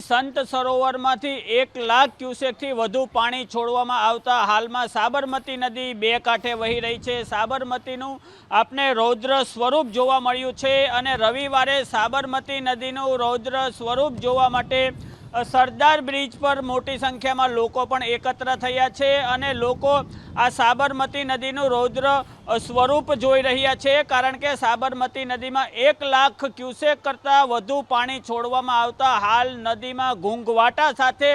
સંત સરોવરમાંથી 1 લાખ ક્યુસેકથી વધુ પાણી છોડવામાં આવતા હાલમાં સાબરમતી નદી બે કાંઠે વહી રહી છે। સાબરમતીનું આપને રૌદ્ર સ્વરૂપ જોવા મળ્યું છે અને રવિવારે સાબરમતી નદીનું રૌદ્ર સ્વરૂપ જોવા માટે સરદાર બ્રિજ પર મોટી સંખ્યામાં લોકો પણ એકત્ર થયા છે અને લોકો આ સાબરમતી નદીનું રૌદ્ર સ્વરૂપ જોઈ રહ્યા છે, કારણ કે સાબરમતી નદીમાં 1 લાખ ક્યુસેક કરતાં વધુ પાણી છોડવામાં આવતા હાલ નદીમાં ઘૂંઘવાટા સાથે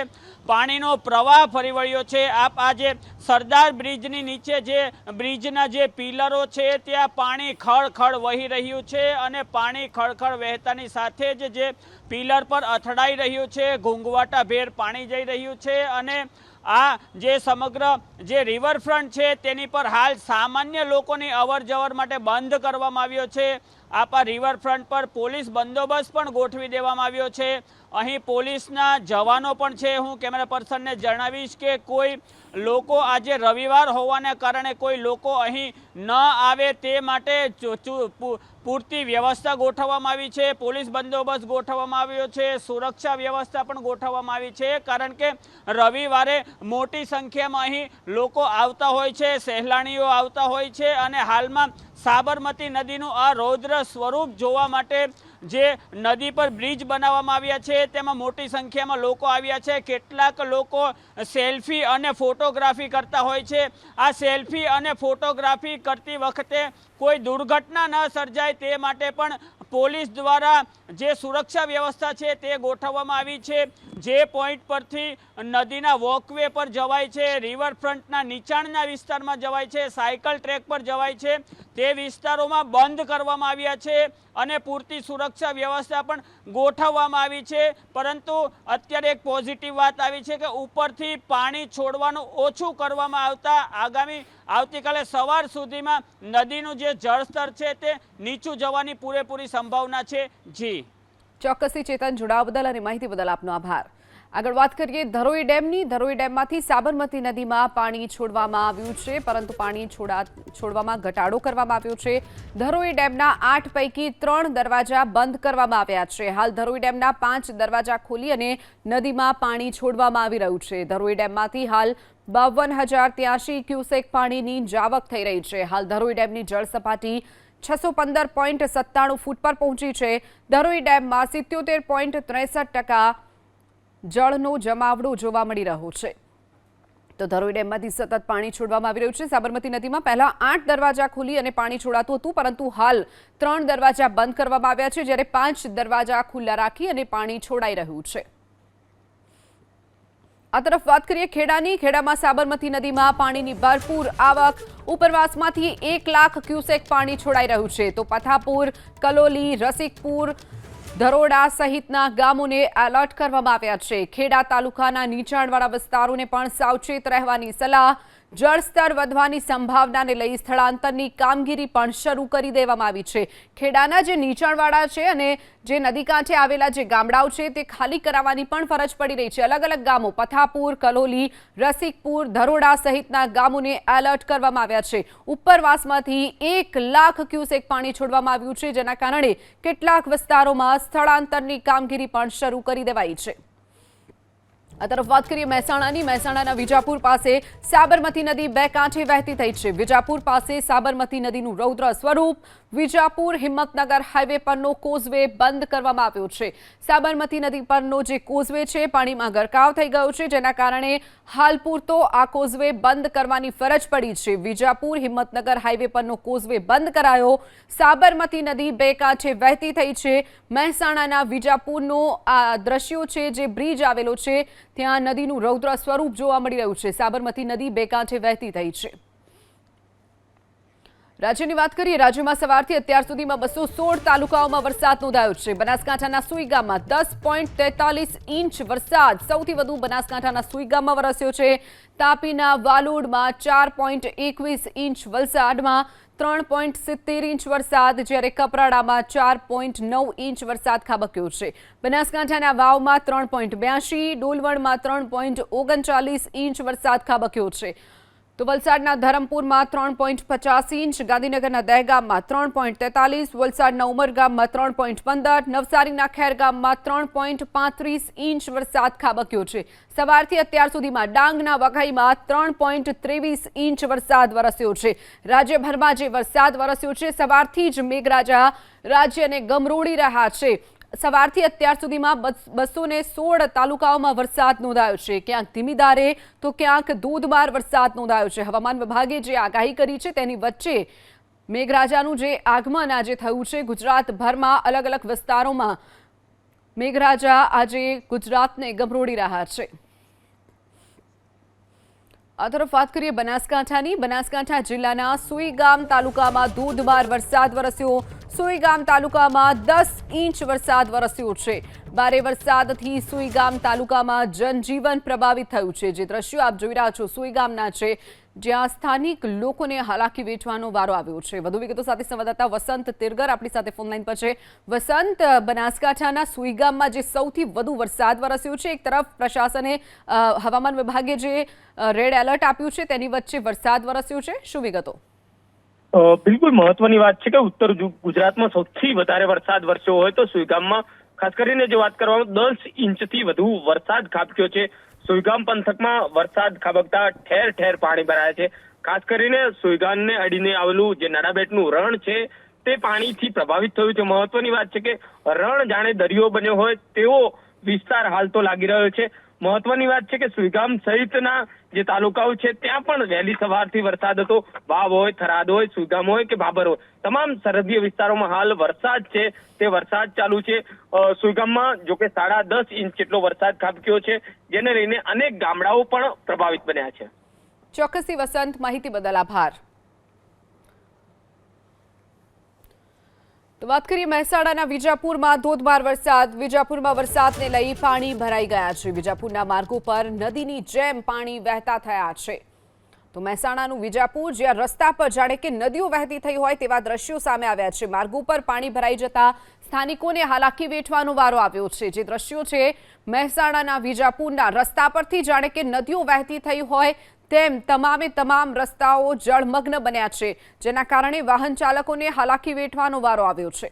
પાણીનો પ્રવાહ ફરી વળ્યો છે। આપ આજે સરદાર બ્રિજની નીચે જે બ્રિજના જે પિલરો છે ત્યાં પાણી ખળખળ વહી રહ્યું છે અને પાણી ખળખળ વહેતાની સાથે જ જે પિલર પર અથડાઈ રહ્યું છે, ઘૂંઘવાટા ભેર પાણી જઈ રહ્યું છે અને આ જે સમગ્ર જે રિવરફ્રન્ટ છે તેની પર હાલ સામાન્ય લોકોની અવરજવર માટે બંધ કરવામાં આવ્યો છે। આ રિવરફ્રન્ટ પર પોલીસ બંદોબસ્ત પણ ગોઠવી દેવામાં આવ્યો છે। અહીં પોલીસના જવાનો પણ છે। હું કેમેરા પર્સનને જણાવીશ કે કોઈ લોકો આજે રવિવાર હોવાને કારણે કોઈ લોકો અહીં ન આવે તે માટે પૂરતી વ્યવસ્થા ગોઠવવામાં આવી છે। પોલીસ બંદોબસ્ત ગોઠવવામાં આવ્યો છે, સુરક્ષા વ્યવસ્થા પણ ગોઠવવામાં આવી છે, કારણ કે રવિવારે મોટી સંખ્યામાં અહીં લોકો આવતા હોય છે, સહેલાણીઓ આવતા હોય છે અને હાલમાં સાબરમતી નદીનું આ રૌદ્ર સ્વરૂપ જોવા માટે જે નદી પર બ્રિજ બનાવવામાં આવ્યા છે તેમાં મોટી સંખ્યામાં લોકો આવ્યા છે। કેટલાક લોકો સેલ્ફી અને ફોટોગ્રાફી કરતા હોય છે। આ સેલ્ફી અને ફોટોગ્રાફી કરતી વખતે કોઈ દુર્ઘટના ન સર્જાય તે માટે પણ પોલીસ દ્વારા જે સુરક્ષા વ્યવસ્થા છે તે ગોઠવવામાં આવી છે। જે પોઈન્ટ પરથી નદીના વોકવે પર જવાય છે, રિવરફ્રન્ટના નીચાણના વિસ્તારમાં જવાય છે, સાયકલ ટ્રેક પર જવાય છે, તે વિસ્તારોમાં બંધ કરવામાં આવ્યા છે અને પૂરતી સુરક્ષા વ્યવસ્થા પણ ગોઠવવામાં આવી છે। પરંતુ અત્યારે એક પોઝિટિવ વાત આવી છે કે ઉપરથી પાણી છોડવાનું ઓછું કરવામાં આવતા આવતીકાલે સવાર સુધીમાં નદીનું જે જળસ્તર છે તે નીચું જવાની પૂરેપૂરી સંભાવના છે। જી ચોક્કસથી ચેતન, જોડાવા બદલ અને માહિતી બદલ આપનો આભાર। આગળ વાત કરીએ ધરોઈ ડેમની। ધરોઈ ડેમમાંથી સાબરમતી નદીમાં પાણી છોડવામાં આવ્યું છે, પરંતુ પાણી છોડવામાં ઘટાડો કરવામાં આવ્યો છે। ધરોઈ ડેમના 8 પૈકી 3 દરવાજા બંધ કરવામાં આવ્યા છે। હાલ ધરોઈ ડેમના 5 દરવાજા ખોલી અને નદીમાં પાણી છોડવામાં આવી રહ્યું છે। ધરોઈ ડેમમાંથી હાલ 52,083 ક્યુસેક પાણીની જાવક થઈ રહી છે। હાલ ધરોઈ ડેમની જળ સપાટી 615.97 ફૂટ પર પહોંચી છે। ધરોઈ ડેમમાં 77.63% જળનો જમાવડો જોવા મળી રહ્યો છે। તો ધરોઈ ડેમમાંથી સતત પાણી છોડવામાં આવી રહ્યું છે। સાબરમતી નદીમાં પહેલા 8 દરવાજા ખોલી અને પાણી છોડાતું હતું, પરંતુ હાલ 3 દરવાજા બંધ કરવામાં આવ્યા છે, જ્યારે 5 દરવાજા ખુલ્લા રાખી અને પાણી છોડાઈ રહ્યું છે। આ તરફ વાત કરીએ ખેડાની। ખેડામાં સાબરમતી નદીમાં પાણીની ભરપૂર આવક। ઉપરવાસમાંથી 1 લાખ ક્યુસેક પાણી છોડાઈ રહ્યું છે। તો પથાપુર, કલોલી, રસિકપુર, ધરોડા સહિતના ગામોને એલર્ટ કરવામાં આવ્યા છે। ખેડા તાલુકાના નીચાણવાળા વિસ્તારોને પણ સાવચેત રહેવાની સલાહ। જળસ્તર વધવાની સંભાવનાને લઈ સ્થળાંતરની કામગીરી પણ શરૂ કરી દેવામાં આવી છે। ખેડાના જે નીચાણવાળા છે અને જે નદી કાંઠે આવેલા જે ગામડાઓ છે તે ખાલી કરાવવાની પણ ફરજ પડી રહી છે। અલગ અલગ ગામો પથાપુર, કલોલી, રસિકપુર, ધરોડા સહિતના ગામોને એલર્ટ કરવામાં આવ્યા છે। ઉપરવાસમાંથી 1 લાખ ક્યુસેક પાણી છોડવામાં આવ્યું છે, જેના કારણે કેટલાક વિસ્તારોમાં સ્થળાંતરની કામગીરી પણ શરૂ કરી દેવાઈ છે। આ તરફ વાત કરીએ મહેસાણાની। મહેસાણાના વિજાપુર પાસે સાબરમતી નદી બે કાંઠે વહેતી થઈ છે। વિજાપુર પાસે સાબરમતી નદીનું રૌદ્ર સ્વરૂપ। વિજાપુર હિંમતનગર હાઈવે પરનો કોઝવે બંધ કરવામાં આવ્યો છે। સાબરમતી નદી પરનો જે કોઝવે છે પાણીમાં ગરકાવ થઈ ગયો છે, જેના કારણે હાલ પૂરતો આ કોઝવે બંધ કરવાની ફરજ પડી છે। વિજાપુર હિંમતનગર હાઈવે પરનો કોઝવે બંધ કરાયો। સાબરમતી નદી બે કાંઠે વહેતી થઈ છે। મહેસાણાના વિજાપુરનો આ દ્રશ્યો છે, જે બ્રિજ આવેલો છે ત્યાં નદીનું રૌદ્ર સ્વરૂપ જોવા મળી રહ્યું છે। સાબરમતી નદી બે કાંઠે વહેતી થઈ છે। રાજ્યની વાત કરીએ। રાજ્યમાં સવારથી અત્યાર સુધીમાં 216 તાલુકાઓમાં વરસાદ નોંધાયો છે। બનાસકાંઠાના સુઈ ગામમાં 10.43 ઇંચ વરસાદ સૌથી વધુ બનાસકાંઠાના સુઈ ગામમાં વરસ્યો છે। તાપીના વાલોડમાં 4.21 ઇંચ, વલસાડમાં 3.70 ઇંચ વરસાદ, જ્યારે કપરાડામાં 4.9 ઇંચ વરસાદ ખાબક્યો છે। બનાસકાંઠાના વાવમાં 3.82, ડોલવણમાં 3.39 ઇંચ વરસાદ ખાબક્યો છે। તો વલસાડના ધરમપુરમાં 3.50 ઇંચ, ગાંધીનગરના દહેગામમાં 3.43, વલસાડના ઉમરગામમાં 3.15, નવસારીના ખેરગામમાં 3.35 ઇંચ વરસાદ ખાબક્યો છે. સવારથી અત્યાર સુધીમાં ડાંગના વઘઈમાં 3.23 ઇંચ વરસાદ વરસ્યો છે. રાજ્યભરમાં જે વરસાદ વરસ્યો છે, સવારથી જ મેઘરાજા રાજ્યને ગમરોળી રહ્યા છે. સવારથી અત્યાર સુધીમાં 216 તાલુકાઓમાં વરસાદ નોંધાયો છે. ક્યાંક ધીમી ધારે તો ક્યાંક ધોધમાર વરસાદ નોંધાયો છે. હવામાન વિભાગે જે આગાહી કરી છે તેની વચ્ચે મેઘરાજાનું જે આગમન આજે થયું છે, ગુજરાતભરમાં અલગ અલગ વિસ્તારોમાં મેઘરાજા આજે ગુજરાતને ગમરોળી રહ્યા છે. આ તરફ વાત કરીએ બનાસકાંઠાની. બનાસકાંઠા જિલ્લાના સુઈગામ તાલુકામાં ધોધમાર વરસાદ વરસ્યો. સુઈગામ તાલુકામાં 10 ઇંચ વરસાદ વરસ્યો છે. ભારે વરસાદથી સુઈગામ તાલુકામાં જનજીવન પ્રભાવિત થયું છે. જે દ્રશ્યો આપ જોઈ રહ્યા છો સુઈગામના છે, જ્યાં સ્થાનિક લોકોને હાલાકી વેઠવાનો વારો આવ્યો છે. વધુ વિગતો સાથે સંવાદદાતા વસંત તિરગર આપણી સાથે ફોનલાઈન પર છે. વસંત, બનાસકાંઠાના સુઈગામમાં જે સૌથી વધુ વરસાદ વરસ્યો છે, એક તરફ પ્રશાસને હવામાન વિભાગે જે રેડ એલર્ટ આપ્યું છે તેની વચ્ચે વરસાદ વરસ્યો છે, શું વિગતો? બિલકુલ મહત્વની વાત છે કે ઉત્તર ગુજરાતમાં સૌથી વધારે વરસાદ વરસ્યો હોય તો સુઈગામમાં ખાસ કરીને જે વાત કરવામાં 10 ઇંચથી વધુ વરસાદ ખાબક્યો છે. સુઈગામ પંથકમાં વરસાદ ખાબકતા ઠેર ઠેર પાણી ભરાયા છે. ખાસ કરીને સુઈગામને અડીને આવેલું જે નડાબેટનું રણ છે તે પાણીથી પ્રભાવિત થયું છે. મહત્વની વાત છે કે રણ જાણે દરિયો બન્યો હોય તેવો વિસ્તાર હાલ તો લાગી રહ્યો છે. મહત્વની વાત છે કે સુઈગામ સહિતના જે તાલુકાઓ છે ત્યાં પણ વહેલી સવારથી વરસાદ હતો. વાવ હોય, થરાદ હોય, સુઈગામ હોય કે બાબર હોય, તમામ સરહદીય વિસ્તારોમાં હાલ વરસાદ છે તે વરસાદ ચાલુ છે. સુઈગામમાં જોકે 10.5 ઇંચ જેટલો વરસાદ ખાબક્યો છે, જેને લઈને અનેક ગામડાઓ પણ પ્રભાવિત બન્યા છે. ચોક્કસથી વસંત, માહિતી બદલ આભાર. તો વાત કરીએ મહેસાણાના વિજાપુરમાં ધોધમાર વરસાદ. વિજાપુરમાં વરસાદને લઈ પાણી ભરાઈ ગયા છે. વિજાપુરના માર્ગો પર નદીની જેમ પાણી વહેતા થયા છે. તો મહેસાણાનું વિજાપુર, જ્યાં રસ્તા પર જાણે કે નદીઓ વહેતી થઈ હોય તેવા દ્રશ્યો સામે આવ્યા છે. માર્ગો પર પાણી ભરાઈ જતા સ્થાનિકોને હાલાકી વેઠવાનો વારો આવ્યો છે. જે દ્રશ્યો છે મહેસાણાના વિજાપુરના રસ્તા પરથી જાણે કે નદીઓ વહેતી થઈ હોય તેમ તમામ રસ્તાઓ જળમગ્ન બન્યા છે, જેના કારણે વાહન ચાલકોને હાલાકી વેઠવાનો વારો આવ્યો છે.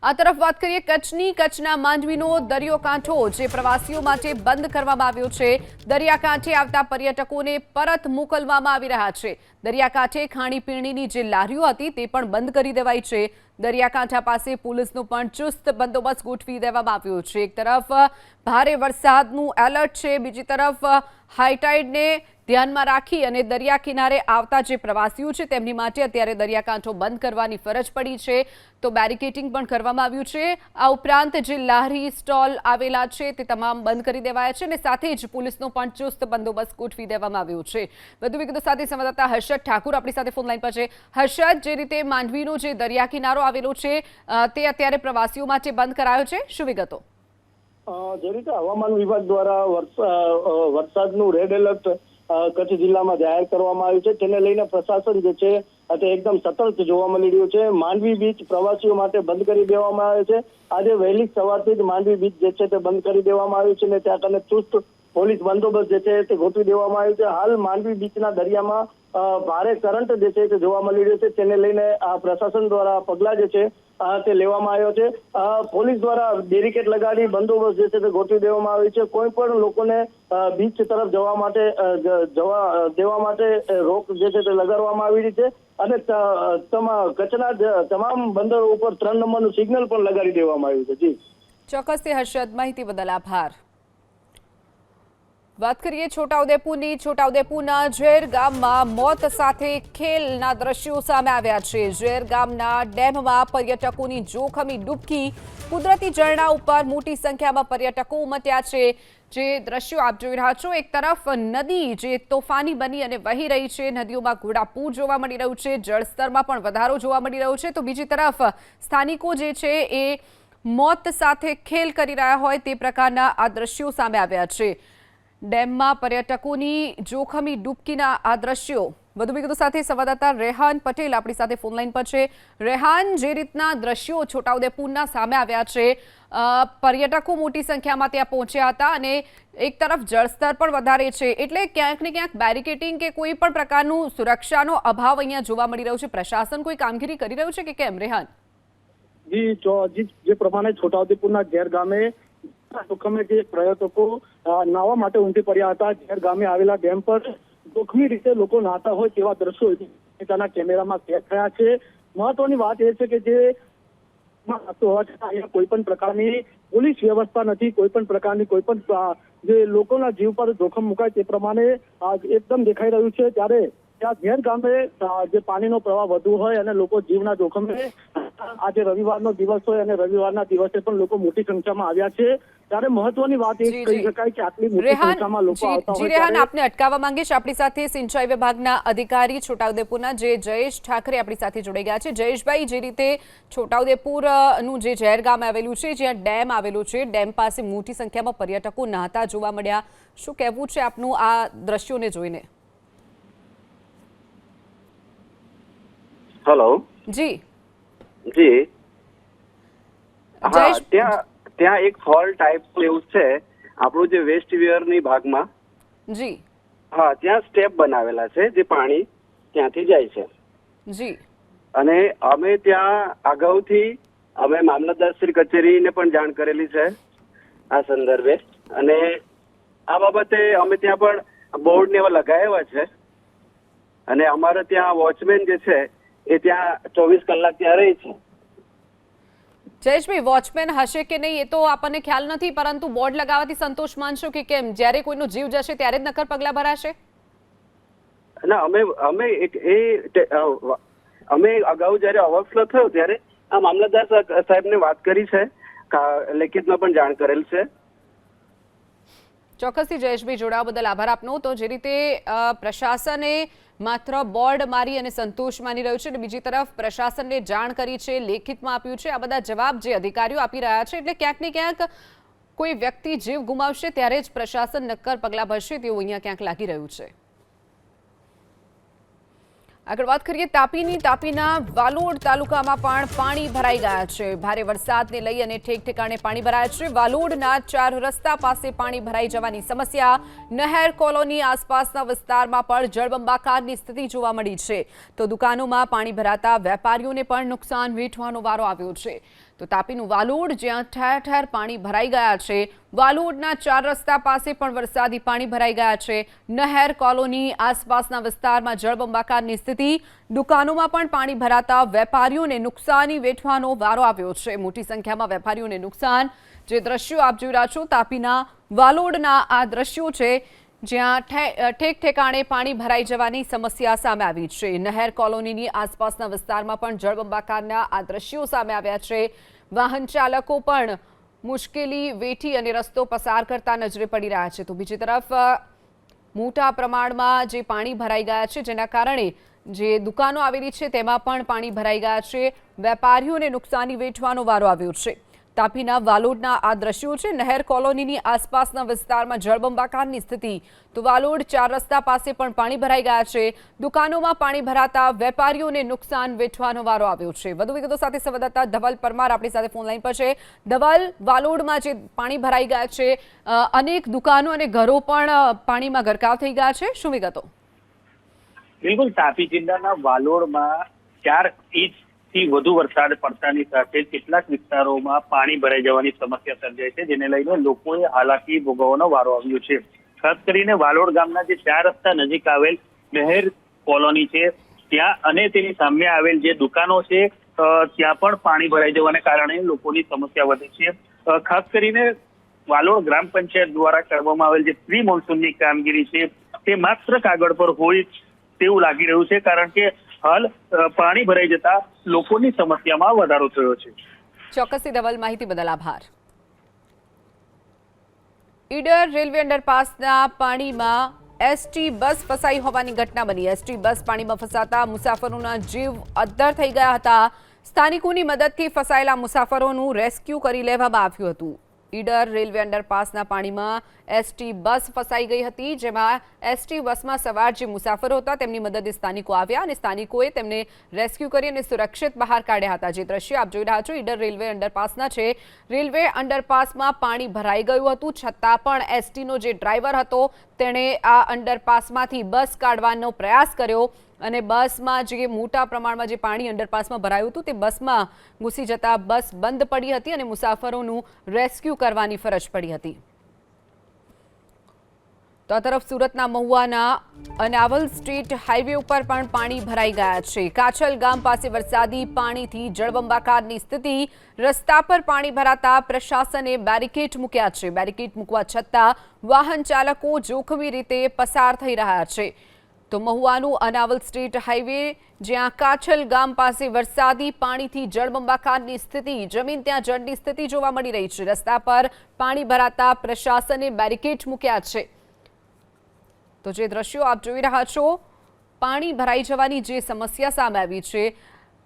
આ તરફ વાત કરીએ કચ્છની. કચ્છના માંડવીનો દરિયો કાંઠો જે પ્રવાસીઓ માટે બંધ કરવામાં આવ્યો છે. દરિયાકાંઠે આવતા પર્યટકોને પરત મોકલવામાં આવી રહ્યા છે. દરિયાકાંઠે ખાણીપીણીની જે લારીઓ હતી તે પણ બંધ કરી દેવાઈ છે. દરિયાકાંઠા પાસે પોલીસનો પણ ચુસ્ત બંદોબસ્ત ગોઠવી દેવામાં આવ્યો છે. એક તરફ ભારે વરસાદનું એલર્ટ છે, બીજી તરફ હાઈટાઈડને ધ્યાનમાં રાખી અને દરિયા કિનારે આવતા જે પ્રવાસીઓ છે તેમની માટે અત્યારે દરિયાકાંઠો બંધ કરવાની ફરજ પડી છે. તો બેરિકેડિંગ પણ કરવામાં આવ્યું છે. આ ઉપરાંત જે લારી સ્ટોલ આવેલા છે તે તમામ બંધ કરી દેવાયા છે અને સાથે જ પોલીસનો પણ ચુસ્ત બંદોબસ્ત ગોઠવી દેવામાં આવ્યો છે. વધુ વિગતો સાથે સંવાદદાતા હર્ષદ ઠાકુર આપણી સાથે ફોનલાઈન પર છે. હર્ષદ, જે રીતે માંડવીનો જે દરિયા કિનારો આવેલો છે તે અત્યારે પ્રવાસીઓ માટે બંધ કરાયો છે, શું વિગતો? જે રીતે હવામાન વિભાગ દ્વારા વરસાદનું રેડ એલર્ટ કચ્છ જિલ્લામાં જાહેર કરવામાં આવ્યું છે, તેને લઈને પ્રશાસન જે છે તે એકદમ સતર્ક જોવા મળી રહ્યું છે. માંડવી બીચ પ્રવાસીઓ માટે બંધ કરી દેવામાં આવે છે. આજે વહેલી સવારથી જ માંડવી બીચ જે છે તે બંધ કરી દેવામાં આવ્યું છે અને ત્યાં કને ચુસ્ત પોલીસ બંદોબસ્ત જે છે તે ગોઠવી દેવામાં આવ્યું છે. હાલ માંડવી બીચના દરિયામાં ભારે કરંટ જે છે તે જોવા મળી રહ્યો છે, તેને લઈને આ પ્રશાસન દ્વારા પગલાં જે છે તે લેવામાં આવ્યો છે. પોલીસ દ્વારા બેરિકેડ લગાડી બંદોબસ્ત જે છે તે ગોઠવી દેવામાં આવ્યો છે. કોઈ પણ લોકોને બીચ તરફ જવા દેવા માટે રોક જે છે તે લગાડવામાં આવી રહી છે અને કચ્છના તમામ બંદરો ઉપર 3 નંબરનું સિગ્નલ પણ લગાડી દેવામાં આવ્યું છે. જી ચોક્કસથી હર્ષદ, માહિતી બદલ આભાર. વાત કરીએ છોટાઉદેપુરની. છોટાઉદેપુરના ઝેર ગામમાં મોત સાથે ખેલના દ્રશ્યો સામે આવ્યા છે. ઝેર ગામના ડેમમાં પર્યટકોની જોખમી ડૂબકી. કુદરતી ઝરણા ઉપર મોટી સંખ્યામાં પર્યટકો ઉમટ્યા છે. જે દ્રશ્યો આપ જોઈ રહ્યા છો, એક તરફ નદી જે તોફાની બની અને વહી રહી છે, નદીઓમાં ઘોડાપૂર જોવા મળી રહ્યું છે, જળસ્તરમાં પણ વધારો જોવા મળી રહ્યો છે, તો બીજી તરફ સ્થાનિકો જે છે એ મોત સાથે ખેલ કરી રહ્યા હોય તે પ્રકારના આ દ્રશ્યો સામે આવ્યા છે. ડેમમાં પર્યટકોની જોખમી ડૂબકીના આ દ્રશ્યો. વધુ વિગતો સાથે સંવાદદાતા રેહાન પટેલ આપણી સાથે ફોનલાઈન પર છે. રેહાન, જે રીતના દ્રશ્યો છોટાઉદેપુરના સામે આવ્યા છે, પર્યટકો મોટી સંખ્યામાં ત્યાં પહોંચ્યા હતા અને એક તરફ જળસ્તર પણ વધારે છે, એટલે ક્યાંક ને ક્યાંક બેરિકેડિંગ કે કોઈ પણ પ્રકારનું સુરક્ષાનો અભાવ અહીંયા જોવા મળી રહ્યો છે. પ્રશાસન કોઈ કામગીરી કરી રહ્યું છે કે કેમ, રેહાન? જી, જે પ્રમાણે છોટાઉદેપુરના ઝેર ગામે જોખમે જે પર્યટકો નાહવા માટે ઉમટી પડ્યા હતા, ઝેર ગામે આવેલા ડેમ પર જોખમી રીતે લોકો નાહતા હોય તેવા દ્રશ્યો પોતાના કેમેરામાં કેદ થયા છે. મહત્વની વાત એ છે કે જે અહીંયા કોઈ પણ પ્રકારની પોલીસ વ્યવસ્થા નથી, કોઈ પણ પ્રકારની કોઈ પણ જે લોકોના જીવ પર જોખમ મુકાય તે પ્રમાણે એકદમ દેખાઈ રહ્યું છે. ત્યારે ત્યાં ઝેર ગામે જે પાણીનો પ્રવાહ વધુ હોય અને લોકો જીવના જોખમે, આજે રવિવારનો દિવસ હોય અને રવિવારના દિવસે પણ લોકો મોટી સંખ્યામાં આવ્યા છે. ત્યારે મહત્વની વાત એ કહી શકાય કે આટલી મોટી સંખ્યામાં લોકો આવતા હોય. રેહાન, આપને અટકાવવા માંગીશ. આપણી સાથે સિંચાઈ વિભાગના અધિકારી છોટાઉદેપુરના જે જયેશ ઠાકરે આપણી સાથે જોડાઈ ગયા છે. જયેશભાઈ, જે રીતે છોટાઉદેપુરનું જે ઝેર ગામ આવેલું છે, જ્યાં ડેમ આવેલું છે, ડેમ પાસે મોટી સંખ્યામાં પર્યટકો નહાતા જોવા મળ્યા, શું કહેવું છે આપનું આ દ્રશ્યોને જોઈને? હેલો જી જી, હા, ત્યાં એક ફોલ ટાઈપ એવું છે આપણું જે વેસ્ટ વિયરની ભાગમાં. જી હા, ત્યાં સ્ટેપ બનાવેલા છે જે પાણી ત્યાંથી જાય છે. જી, અને અમે ત્યાં અગાઉથી અમે મામલતદારશ્રી કચેરીને પણ જાણ કરેલી છે આ સંદર્ભે, અને આ બાબતે અમે ત્યાં પણ બોર્ડ ને એવા લગાવ્યા છે, અને અમારે ત્યાં વોચમેન જે છે એ ત્યાં 24 કલાક ત્યાં રહે છે. જયેશભાઈ, વોચમેન હશે કે નહીં એ તો આપણને ખ્યાલ નથી, પરંતુ બોર્ડ લગાવવાથી સંતોષ માનશો કે કેમ? જ્યારે કોઈનો જીવ જશે ત્યારે જ નક્કર પગલાં ભરાશે? ના, અમે અગાઉ જયારે ઓવરફ્લો થયો ત્યારે આ મામલતદાર સાહેબને વાત કરી છે, લેખિતમાં પણ જાણ કરેલ છે. ચોક્કસથી જયેશભાઈ, જોડાવા બદલ આભાર આપનો. તો જે રીતે પ્રશાસને માત્ર બોર્ડ મારી અને સંતોષ માની રહ્યું છે અને બીજી તરફ પ્રશાસનને જાણ કરી છે, લેખિતમાં આપ્યું છે, આ બધા જવાબ જે અધિકારીઓ આપી રહ્યા છે, એટલે ક્યાંક ને ક્યાંક કોઈ વ્યક્તિ જીવ ગુમાવશે ત્યારે જ પ્રશાસન નક્કર પગલાં ભરશે તેવું અહીંયા ક્યાંક લાગી રહ્યું છે. આગળ વાત કરીએ તાપીની. તાપીના વાલોડ તાલુકામાં પણ પાણી ભરાઈ ગયા છે. ભારે વરસાદને લઈ અને ઠેક ઠેકાણે પાણી ભરાયા છે. વાલોડના 4 રસ્તા પાસે પાણી ભરાઈ જવાની સમસ્યા. નહેર કોલોની આસપાસના વિસ્તારમાં પણ જળબંબાકારની સ્થિતિ જોવા મળી છે. તો દુકાનોમાં પાણી ભરાતા વેપારીઓને પણ નુકસાન વેઠવાનો વારો આવ્યો છે. તો તાપીનું વાલોડ, જ્યાં ઠેર ઠેર પાણી ભરાઈ ગયા છે. વાલોડના 4 રસ્તા પાસે પણ વરસાદી પાણી ભરાઈ ગયા છે. નહેર કોલોની આસપાસના વિસ્તારમાં જળબંબાકારની સ્થિતિ. દુકાનોમાં પણ પાણી ભરાતા વેપારીઓને નુકસાની વેઠવાનો વારો આવ્યો છે. મોટી સંખ્યામાં વેપારીઓને નુકસાન. જે દ્રશ્યો આપ જોઈ રહ્યા છો તાપીના વાલોડના આ દ્રશ્યો છે, જ્યાં ઠેક ઠેકાણે પાણી ભરાઈ જવાની સમસ્યા સામે આવી છે. નહેર કોલોનીની આસપાસના વિસ્તારમાં પણ જળબંબાકારના આ દ્રશ્યો સામે આવ્યા છે. વાહન ચાલકો પણ મુશ્કેલી વેઠી અને રસ્તો પસાર કરતા નજરે પડી રહ્યા છે. તો બીજી તરફ મોટા પ્રમાણમાં જે પાણી ભરાઈ ગયા છે, જેના કારણે જે દુકાનો આવેલી છે તેમાં પણ પાણી ભરાઈ ગયા છે. વેપારીઓને નુકસાની વેઠવાનો વારો આવ્યો છે. તાપીના વાલોડના આ દ્રશ્યો છે. નહેર કોલોનીની આસપાસના વિસ્તારમાં જળબંબાકારની સ્થિતિ. તો વાલોડ 4 રસ્તા પાસે પણ પાણી ભરાઈ ગયા છે. દુકાનોમાં પાણી ભરાતા વેપારીઓને નુકસાન વેઠવાનો વારો આવ્યો છે. વધુ વિગતો સાથે સંવાદદાતા ધવલ પરમાર આપણી સાથે ફોન લાઈન પર છે. ધવલ, વાલોડમાં જે પાણી ભરાઈ ગયા છે, અનેક દુકાનો અને ઘરો પણ પાણીમાં ગરકાવ થઈ ગયા છે, શું વિગતો? બિલકુલ, તાપી જિલ્લાના વાલોડમાં 4 ઇંચથી વધુ વરસાદ પડતાની સાથે કેટલાક વિસ્તારોમાં પાણી ભરાઈ જવાની સમસ્યા સર્જાઈ છે, જેને લઈને લોકોએ હાલાકી ભોગવવાનો વારો આવ્યો છે. ખાસ કરીને વાલોડ ગામના જે 4 રસ્તા નજીક આવેલ નહેર કોલોની છે ત્યાં અને તેની સામે આવેલ જે દુકાનો છે ત્યાં પણ પાણી ભરાઈ જવાને કારણે લોકોની સમસ્યા વધે છે. ખાસ કરીને વાલોડ ગ્રામ પંચાયત દ્વારા કરવામાં આવેલ જે પ્રી મોન્સૂનની કામગીરી છે તે માત્ર કાગળ પર હોય તેવું લાગી રહ્યું છે, કારણ કે હાલ પાણી ભરાઈ જતા લોકોની સમસ્યામાં વધારો થયો છે. ચોક્કસથી ધવલ, માહિતી બદલ આભાર. ઈડર રેલવે અંડરપાસના પાણીમાં એસટી બસ ફસાઈ હોવાની ઘટના બની. એસટી બસ પાણીમાં ફસાતા મુસાફરોના જીવ અદ્ધર થઈ ગયા હતા. સ્થાનિકોની મદદથી ફસાયેલા મુસાફરોનું રેસ્ક્યુ કરી લેવામાં આવ્યું હતું. ઈડર રેલવે અંડરપાસના પાણીમાં એસટી બસ ફસાઈ ગઈ હતી, જેમાં એસટી બસમાં સવાર જે મુસાફરો હતા તેમની મદદે સ્થાનિકો આવ્યા અને સ્થાનિકોએ તેમને રેસ્ક્યુ કરી અને સુરક્ષિત બહાર કાઢ્યા હતા। જે દ્રશ્ય આપ જોઈ રહ્યા છો ઈડર રેલવે અંડરપાસના છે। રેલવે અંડરપાસમાં પાણી ભરાઈ ગયું હતું, છતાં પણ એસટીનો જે ડ્રાઈવર હતો તેણે આ અંડરપાસમાંથી બસ કાઢવાનો પ્રયાસ કર્યો અને બસમાં જે મોટા પ્રમાણમાં જે પાણી અંડરપાસમાં ભરાયું હતું તે બસમાં ઘૂસી જતા બસ બંધ પડી હતી અને મુસાફરોનું રેસ્ક્યુ કરવાની ફરજ પડી હતી। તો આ તરફ સુરતના મહુવાના અનાવલ સ્ટ્રીટ હાઈવે ઉપર પણ પાણી ભરાઈ ગયા છે। કાછલ ગામ પાસે વરસાદી પાણીથી જળબંબાકારની સ્થિતિ, રસ્તા પર પાણી ભરાતા પ્રશાસને બેરિકેડ મૂક્યા છે। બેરિકેડ મૂકવા છતાં વાહન ચાલકો જોખમી રીતે પસાર થઈ રહ્યા છે। તો મહુવાનું અનાવલ સ્ટ્રીટ હાઈવે, જ્યાં કાછલ ગામ પાસે વરસાદી પાણીથી જળબંબાકારની સ્થિતિ, જમીન ત્યાં જળની સ્થિતિ જોવા મળી રહી છે। રસ્તા પર પાણી ભરાતા પ્રશાસને બેરિકેડ મૂક્યા છે। તો જે દ્રશ્યો આપ જોઈ રહ્યા છો, પાણી ભરાઈ જવાની જે સમસ્યા સામે આવી છે,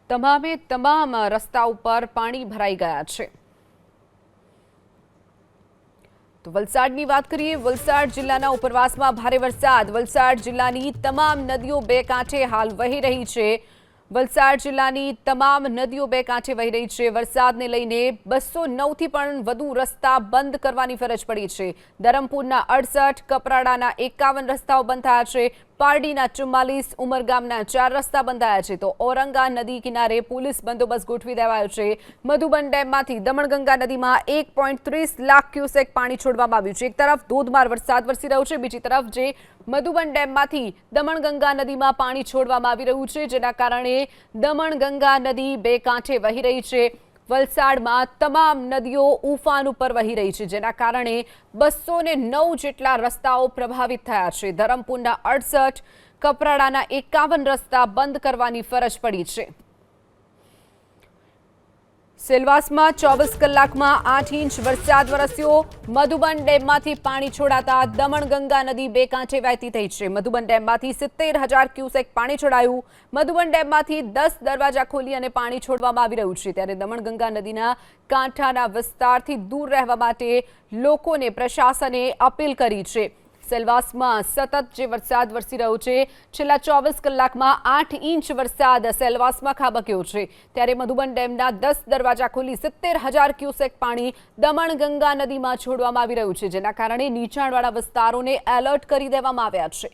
તમામ રસ્તા ઉપર પાણી ભરાઈ ગયા છે। તો વલસાડની વાત કરીએ, વલસાડ જિલ્લાના ઉપરવાસમાં ભારે વરસાદ, વલસાડ જિલ્લાની તમામ નદીઓ બે કાંઠે હાલ વહી રહી છે। વલસાડ જિલ્લાની તમામ નદીઓ બે કાંઠે વહી રહી છે। વરસાદને લઈને 209થી પણ વધુ રસ્તા બંધ કરવાની ફરજ પડી છે। ધરમપુરના 68, કપરાડાના 51 રસ્તાઓ બંધ થયા છે। પારડીના 44, ઉમરગામના 4 રસ્તા બંધાયા છે। તો ઔરંગા નદી કિનારે પોલીસ બંદોબસ્ત ગોઠવી દેવાયો છે। મધુબન ડેમમાંથી દમણગંગા નદીમાં 1.30 લાખ ક્યુસેક પાણી છોડવામાં આવ્યું છે। એક તરફ ધોધમાર વરસાદ વરસી રહ્યો છે, બીજી તરફ જે મધુબન ડેમમાંથી દમણગંગા નદીમાં પાણી છોડવામાં આવી રહ્યું છે, જેના કારણે દમણગંગા નદી બે કાંઠે વહી રહી છે। વલસાડમાં તમામ નદીઓ ઉફાન ઉપર વહી રહી છે, જેના કારણે 209 જેટલા રસ્તાઓ પ્રભાવિત થયા છે। ધરમપુરના 68, કપરાડાના 51 રસ્તા બંધ કરવાની ફરજ પડી છે। સેલવાસમાં 24 કલાકમાં 8 ઇંચ વરસાદ વરસ્યો। મધુબન ડેમમાંથી પાણી છોડાતા દમણગંગા નદી બે કાંઠે વહેતી થઈ છે। મધુબન ડેમમાંથી 70,000 ક્યુસેક પાણી છોડાયું। મધુબન ડેમમાંથી 10 દરવાજા ખોલી અને પાણી છોડવામાં આવી રહ્યું છે, ત્યારે દમણગંગા નદીના કાંઠાના વિસ્તારથી દૂર રહેવા માટે લોકોને પ્રશાસને અપીલ કરી છે। સેલવાસમાં સતત જે વરસાદ વરસી રહ્યો છે, છેલ્લા 24 કલાકમાં 8 ઇંચ વરસાદ સેલવાસમાં ખાબક્યો છે, ત્યારે મધુબન ડેમના 10 દરવાજા ખોલી 70,000 ક્યુસેક પાણી દમણગંગા નદીમાં છોડવામાં આવી રહ્યું છે, જેના કારણે નીચાણવાળા વિસ્તારોને એલર્ટ કરી દેવામાં આવ્યા છે।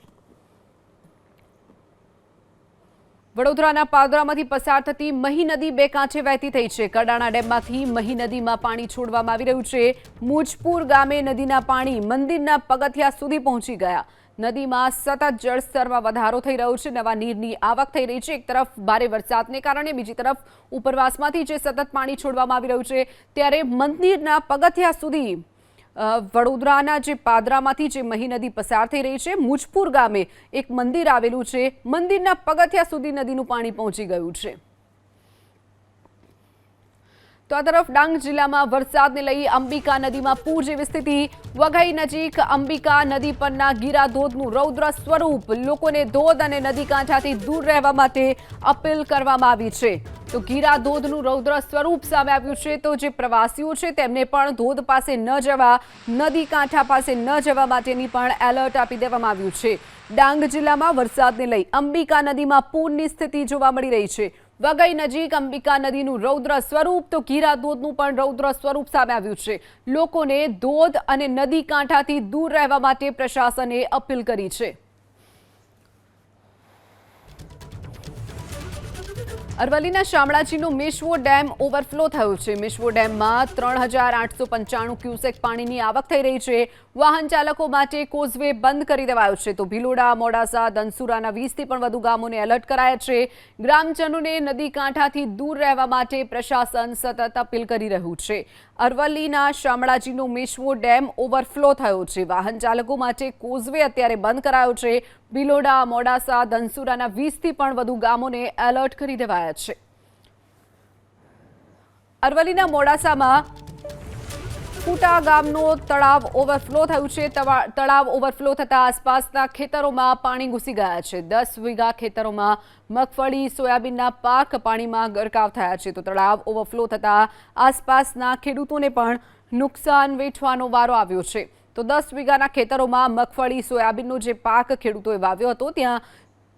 વડોદરાના પાદરામાંથી પસાર થતી મહી નદી બે કાંઠે વહેતી થઈ છે। કડાણા ડેમમાંથી મહી નદીમાં પાણી છોડવામાં આવી રહ્યું છે। મુજપુર ગામે નદીના પાણી મંદિરના પગથિયા સુધી પહોંચી ગયા। નદીમાં સતત જળસ્તરમાં વધારો થઈ રહ્યો છે, નવા નીરની આવક થઈ રહી છે। એક તરફ ભારે વરસાદને કારણે, બીજી તરફ ઉપરવાસમાંથી જે સતત પાણી છોડવામાં આવી રહ્યું છે, ત્યારે મંદિરના પગથિયા સુધી વડોદરાના જે પાદરામાંથી જે મહી નદી પસાર થઈ રહી છે, મુજપુર ગામે એક મંદિર આવેલું છે, મંદિરના પગથિયા સુધી નદીનું પાણી પહોંચી ગયું છે। તો આ તરફ ડાંગ જિલ્લામાં વરસાદને લઈ અંબિકા નદીમાં પૂર જેવી સ્થિતિ। વઘઈ નજીક અંબિકા નદી પરના ગીરા ધોધનું રૌદ્ર સ્વરૂપ, લોકોને ધોધ અને નદી કાંઠાથી દૂર રહેવા માટે અપીલ કરવામાં આવી છે। તો ગીરા ધોધનું રૌદ્ર સ્વરૂપ સામે આવ્યું છે, તો જે પ્રવાસીઓ છે તેમને પણ ધોધ પાસે ન જવા, નદી કાંઠા પાસે ન જવા માટેની પણ એલર્ટ આપી દેવામાં આવ્યું છે। ડાંગ જિલ્લામાં વરસાદને લઈ અંબિકા નદીમાં પૂરની સ્થિતિ જોવા મળી રહી છે। વઘઈ નજીક અંબિકા નદીનું રૌદ્ર સ્વરૂપ, તો ગીરા ધોધનું પણ રૌદ્ર સ્વરૂપ સામે આવ્યું છે। લોકોને ધોધ અને નદી કાંઠાથી દૂર રહેવા માટે પ્રશાસને અપીલ કરી છે। અરવલ્લીના શામળાજીનો મેશ્વો ડેમ ઓવરફ્લો થયો છે। મેશ્વો ડેમમાં 3,895 ક્યુસેક પાણીની આવક થઈ રહી છે। વાહન ચાલકો માટે કોઝવે બંધ કરી દેવાયો છે। તો ભિલોડા, મોડાસા, ધનસુરાના 20થી પણ વધુ ગામોને એલર્ટ કરાયા છે। ગ્રામજનોને નદી કાંઠાથી દૂર રહેવા માટે પ્રશાસન સતત અપીલ કરી રહ્યું છે। અરવલ્લીના શામળાજીનો મેશ્વો ડેમ ઓવરફ્લો થયો છે। વાહન ચાલકો માટે કોઝવે અત્યારે બંધ કરાયો છે। ભિલોડા, મોડાસા, ધનસુરાના 20થી પણ વધુ ગામોને એલર્ટ કરી દેવાયા છે। અરવલ્લીના મોડાસામાં ફૂટા ગામનો તળાવ ઓવરફ્લો થયું છે। તળાવ ઓવરફ્લો થતા આસપાસના ખેતરોમાં પાણી ઘૂસી ગયા છે। 10 વીઘા ખેતરોમાં મગફળી, સોયાબીનના પાક પાણીમાં ગરકાવ થયા છે। તો તળાવ ઓવરફ્લો થતા આસપાસના ખેડૂતોને પણ નુકસાન વેઠવાનો વારો આવ્યો છે. તો 10 વીઘાના ખેતરોમાં મગફળી સોયાબીનનો જે પાક ખેડૂતોએ વાવ્યો હતો ત્યાં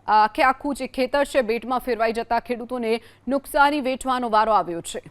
આખું જે ખેતર છે બેટમાં ફેરવાઈ જતા ખેડૂતોને નુકસાની વેઠવાનો વારો આવ્યો છે.